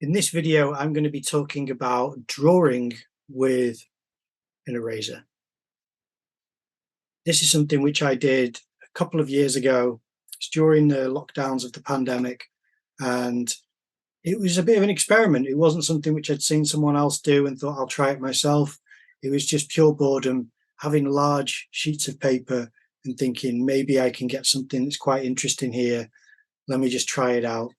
In this video, I'm going to be talking about drawing with an eraser. This is something which I did a couple of years ago. It's during the lockdowns of the pandemic, and it was a bit of an experiment. It wasn't something which I'd seen someone else do and thought I'll try it myself. It was just pure boredom, having large sheets of paper and thinking maybe I can get something that's quite interesting here. Let me just try it out.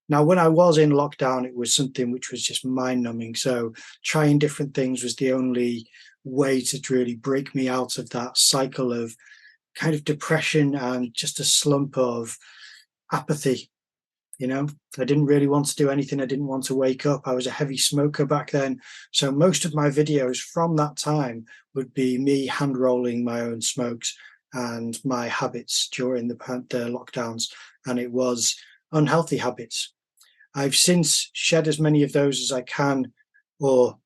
Now, when I was in lockdown, it was something which was just mind-numbing. So trying different things was the only way to really break me out of that cycle of kind of depression and just a slump of apathy. I didn't really want to do anything. I didn't want to wake up. I was a heavy smoker back then. So most of my videos from that time would be me hand rolling my own smokes and my habits during the lockdowns. And it was unhealthy habits. I've since shed as many of those as I can, or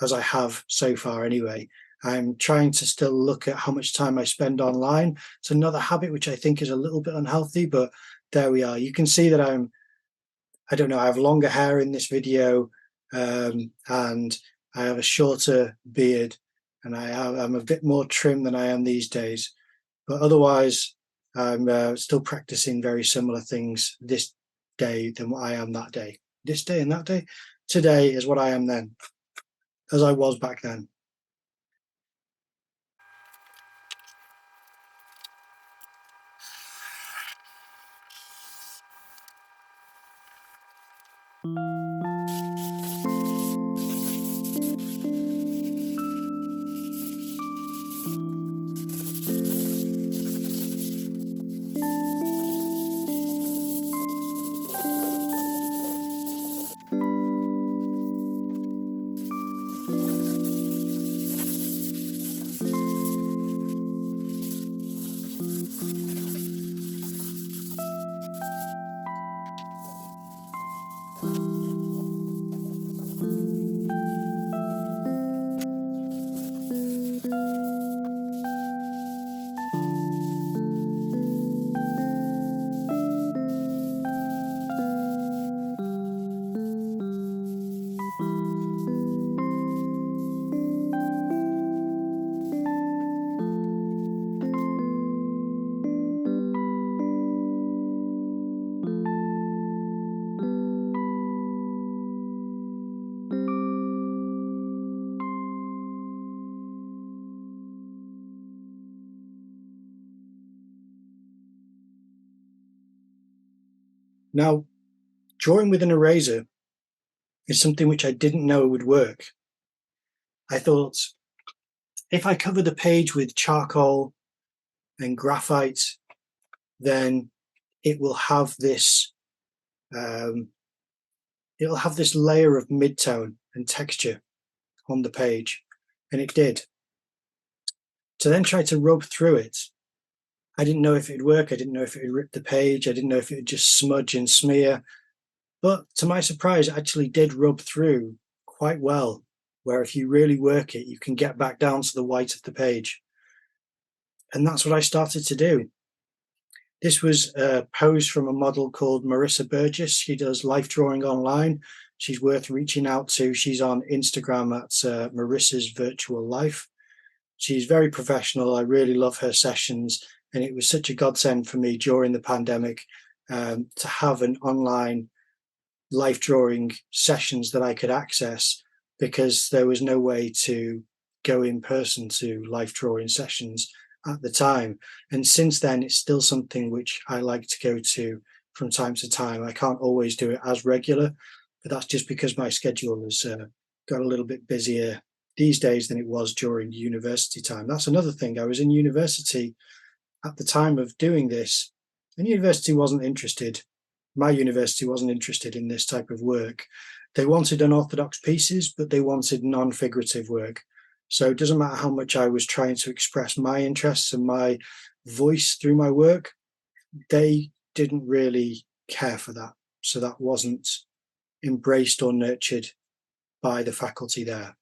as I have so far anyway. I'm trying to still look at how much time I spend online. It's another habit which I think is a little bit unhealthy, but there we are. You can see that I don't know, I have longer hair in this video, and I have a shorter beard, and I'm a bit more trim than I am these days. But otherwise, I'm still practicing very similar things this day than what I am that day. This day and that day. Today is what I am then, as I was back then. Now, drawing with an eraser is something which I didn't know would work. I thought if I cover the page with charcoal and graphite, then it will have this um, it'll have this layer of midtone and texture on the page, and it did. To then try to rub through it, I didn't know if it'd work. I didn't know if it would rip the page. I didn't know if it would just smudge and smear. But to my surprise, it actually did rub through quite well, where if you really work it, you can get back down to the white of the page. And that's what I started to do. This was a pose from a model called Marissa Burgess. She does life drawing online. She's worth reaching out to. She's on Instagram at Marissa's Virtual Life. She's very professional. I really love her sessions. And it was such a godsend for me during the pandemic to have an online life drawing sessions that I could access, because there was no way to go in person to life drawing sessions at the time. And since then, it's still something which I like to go to from time to time. I can't always do it as regular, but that's just because my schedule has got a little bit busier these days than it was during university time. That's another thing. I was in university at the time of doing this, and university wasn't interested. My university wasn't interested in this type of work. They wanted unorthodox pieces, but they wanted non-figurative work. So it doesn't matter how much I was trying to express my interests and my voice through my work, they didn't really care for that. So that wasn't embraced or nurtured by the faculty there.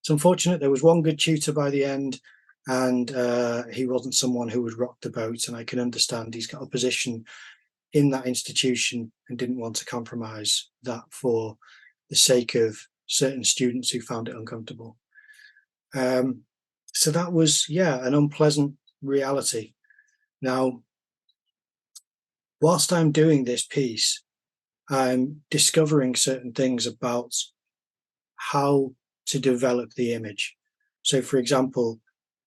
It's unfortunate. There was one good tutor by the end, and he wasn't someone who would rock the boat, and I can understand. He's got a position in that institution and didn't want to compromise that for the sake of certain students who found it uncomfortable. So that was, yeah, an unpleasant reality. Now, whilst I'm doing this piece, I'm discovering certain things about how to develop the image. So, for example,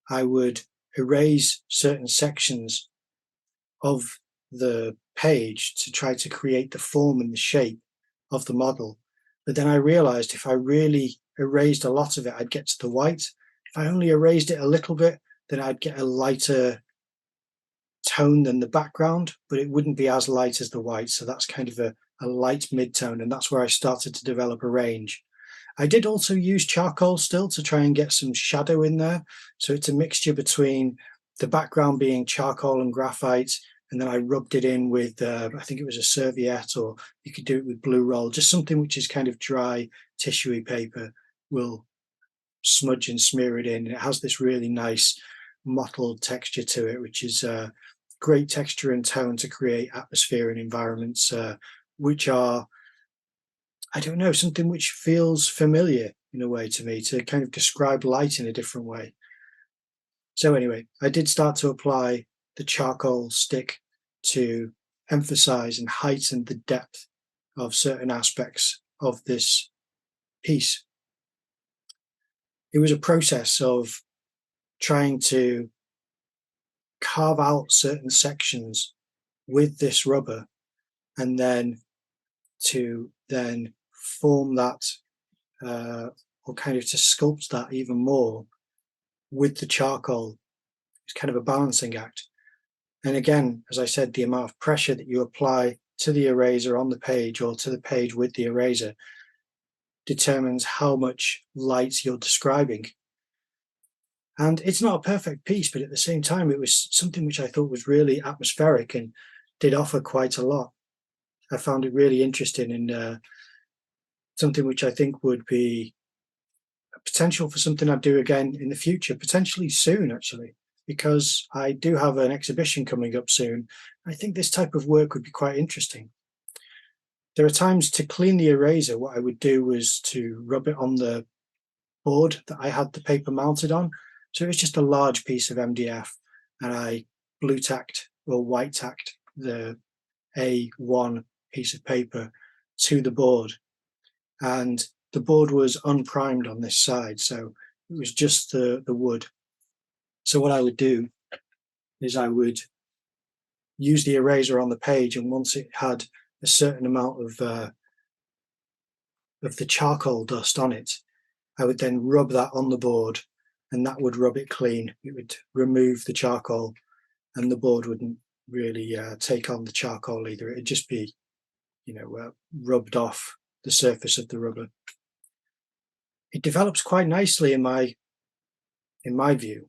I would erase certain sections of the page to try to create the form and the shape of the model. But then I realized if I really erased a lot of it, I'd get to the white. If I only erased it a little bit, then I'd get a lighter tone than the background, but it wouldn't be as light as the white. So that's kind of a light mid-tone, and that's where I started to develop a range. I did also use charcoal still to try and get some shadow in there. So it's a mixture between the background being charcoal and graphite, and then I rubbed it in with, I think it was a serviette, or you could do it with blue roll, just something which is kind of dry, tissuey paper will smudge and smear it in. And it has this really nice mottled texture to it, which is great texture and tone to create atmosphere and environments which are, I don't know, something which feels familiar in a way to me, to kind of describe light in a different way. So anyway, I did start to apply the charcoal stick to emphasize and heighten the depth of certain aspects of this piece. It was a process of trying to carve out certain sections with this rubber, and then to then form that or kind of to sculpt that even more with the charcoal. It's kind of a balancing act. And again, as I said, the amount of pressure that you apply to the eraser on the page or to the page with the eraser determines how much light you're describing. And it's not a perfect piece, but at the same time, it was something which I thought was really atmospheric and did offer quite a lot. I found it really interesting, and something which I think would be a potential for something I'd do again in the future, potentially soon, actually, because I do have an exhibition coming up soon. I think this type of work would be quite interesting. There are times to clean the eraser, what I would do was to rub it on the board that I had the paper mounted on. So it was just a large piece of MDF, and I blue tacked or white tacked the A1 piece of paper to the board. And the board was unprimed on this side, so it was just the wood. So what I would do is I would use the eraser on the page, and once it had a certain amount of the charcoal dust on it, I would then rub that on the board, and that would rub it clean. It would remove the charcoal, and the board wouldn't really take on the charcoal either. It'd just be, rubbed off the surface of the rubber. It develops quite nicely in my view.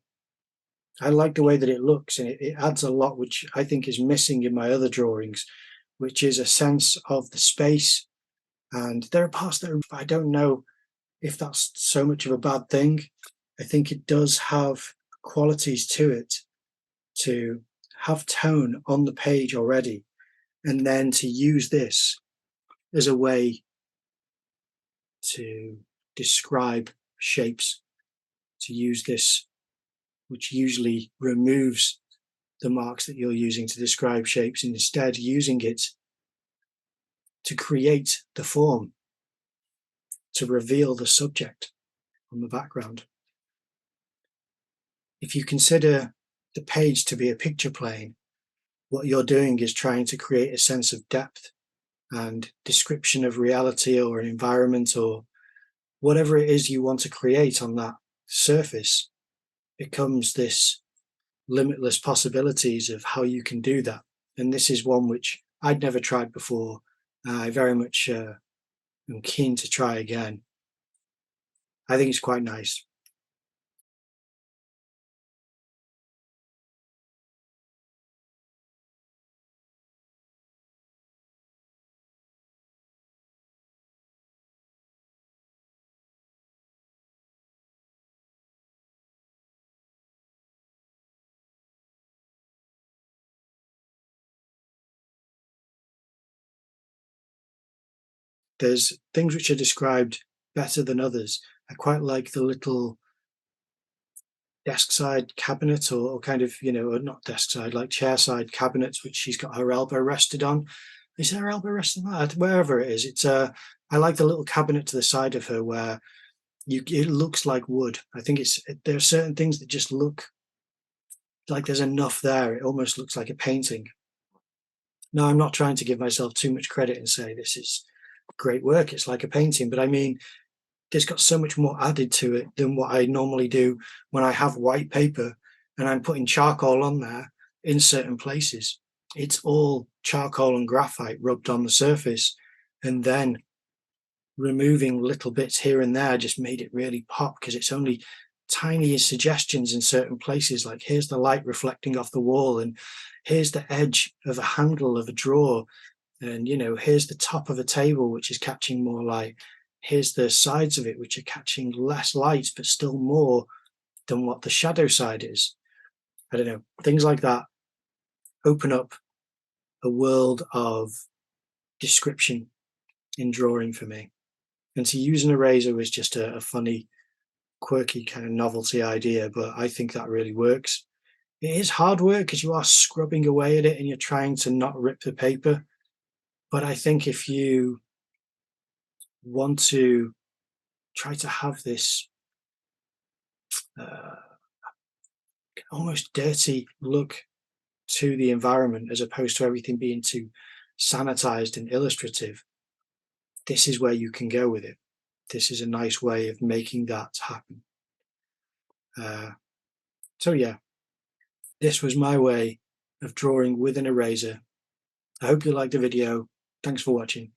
I like the way that it looks, and it adds a lot, which I think is missing in my other drawings, which is a sense of the space. And there are parts that I don't know if that's so much of a bad thing. I think it does have qualities to it to have tone on the page already, and then to use this as a way to describe shapes, to use this, which usually removes the marks that you're using to describe shapes, and instead using it to create the form, to reveal the subject on the background. If you consider the page to be a picture plane, what you're doing is trying to create a sense of depth and description of reality or an environment or whatever it is you want to create on that surface. Becomes this limitless possibilities of how you can do that. And this is one which I'd never tried before. I very much am keen to try again. I think it's quite nice. There's things which are described better than others. I quite like the little desk side cabinet, or kind of, or not desk side, like chair side cabinets, which she's got her elbow rested on. Is her elbow rested on that? Wherever it is, I like the little cabinet to the side of her where it looks like wood. I think there are certain things that just look like there's enough there. It almost looks like a painting. Now, I'm not trying to give myself too much credit and say this is great work, it's like a painting, but I mean, there's got so much more added to it than what I normally do when I have white paper and I'm putting charcoal on there in certain places. It's all charcoal and graphite rubbed on the surface, and then removing little bits here and there just made it really pop, because it's only tiny suggestions in certain places, like here's the light reflecting off the wall, and here's the edge of a handle of a drawer, and here's the top of a table which is catching more light, here's the sides of it which are catching less light but still more than what the shadow side is. I don't know, things like that open up a world of description in drawing for me. And to use an eraser was just a funny, quirky kind of novelty idea, but I think that really works. It is hard work because you are scrubbing away at it and you're trying to not rip the paper. But I think if you want to try to have this uh, almost dirty look to the environment, as opposed to everything being too sanitized and illustrative, this is where you can go with it. This is a nice way of making that happen. So yeah, this was my way of drawing with an eraser. I hope you liked the video. Thanks for watching.